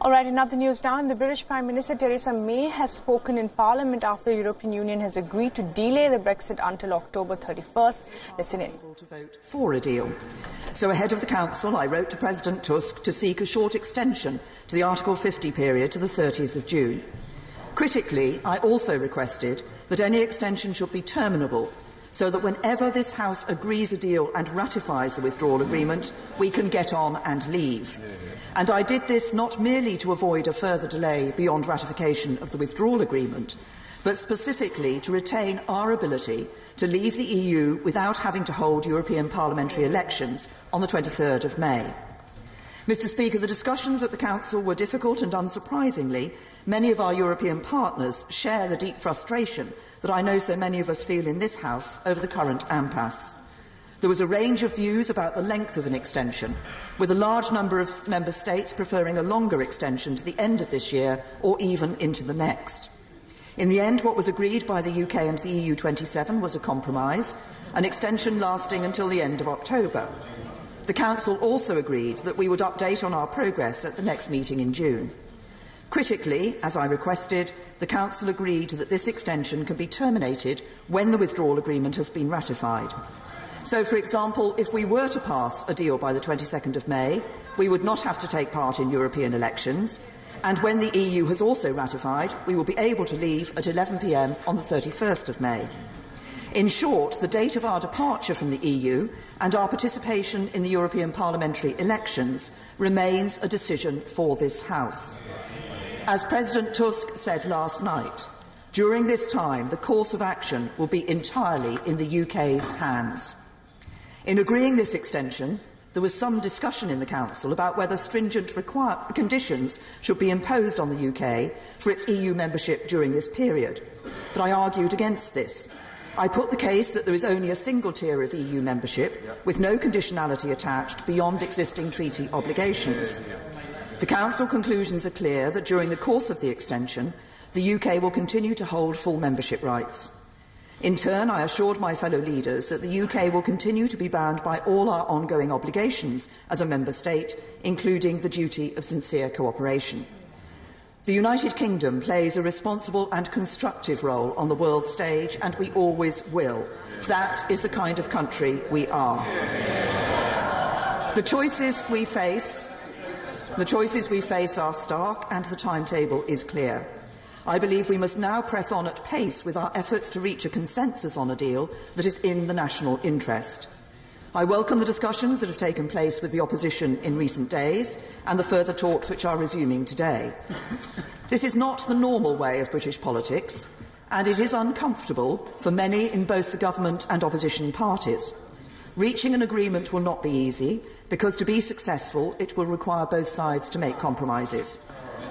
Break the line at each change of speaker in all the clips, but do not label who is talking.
All right, in other news now, the British Prime Minister Theresa May has spoken in Parliament after the European Union has agreed to delay the Brexit until October 31st. Listen in.
To vote for a deal. So ahead of the Council, I wrote to President Tusk to seek a short extension to the Article 50 period to the 30th of June. Critically, I also requested that any extension should be terminable, so that whenever this House agrees a deal and ratifies the withdrawal agreement, we can get on and leave. And I did this not merely to avoid a further delay beyond ratification of the withdrawal agreement, but specifically to retain our ability to leave the EU without having to hold European parliamentary elections on the 23rd of May. Mr. Speaker, the discussions at the Council were difficult and, unsurprisingly, many of our European partners share the deep frustration that I know so many of us feel in this House over the current impasse. There was a range of views about the length of an extension, with a large number of member states preferring a longer extension to the end of this year or even into the next. In the end, what was agreed by the UK and the EU27 was a compromise, an extension lasting until the end of October. The Council also agreed that we would update on our progress at the next meeting in June. Critically, as I requested, the Council agreed that this extension can be terminated when the withdrawal agreement has been ratified. So, for example, if we were to pass a deal by the 22nd of May, we would not have to take part in European elections, and when the EU has also ratified, we will be able to leave at 11 p.m. on the 31st of May. In short, the date of our departure from the EU and our participation in the European parliamentary elections remains a decision for this House. As President Tusk said last night, during this time the course of action will be entirely in the UK's hands. In agreeing this extension, there was some discussion in the Council about whether stringent conditions should be imposed on the UK for its EU membership during this period, but I argued against this. I put the case that there is only a single tier of EU membership, with no conditionality attached beyond existing treaty obligations. The Council conclusions are clear that during the course of the extension, the UK will continue to hold full membership rights. In turn, I assured my fellow leaders that the UK will continue to be bound by all our ongoing obligations as a member state, including the duty of sincere cooperation. The United Kingdom plays a responsible and constructive role on the world stage, and we always will. That is the kind of country we are. The choices we face are stark, and the timetable is clear. I believe we must now press on at pace with our efforts to reach a consensus on a deal that is in the national interest. I welcome the discussions that have taken place with the opposition in recent days and the further talks which are resuming today. This is not the normal way of British politics, and it is uncomfortable for many in both the government and opposition parties. Reaching an agreement will not be easy, because to be successful it will require both sides to make compromises.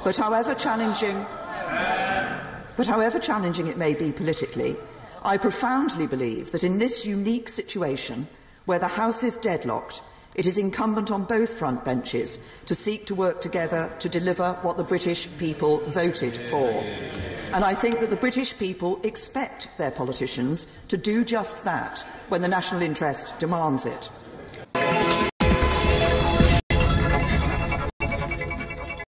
But however challenging it may be politically, I profoundly believe that in this unique situation, where the House is deadlocked, it is incumbent on both front benches to seek to work together to deliver what the British people voted for. And I think that the British people expect their politicians to do just that when the national interest demands it.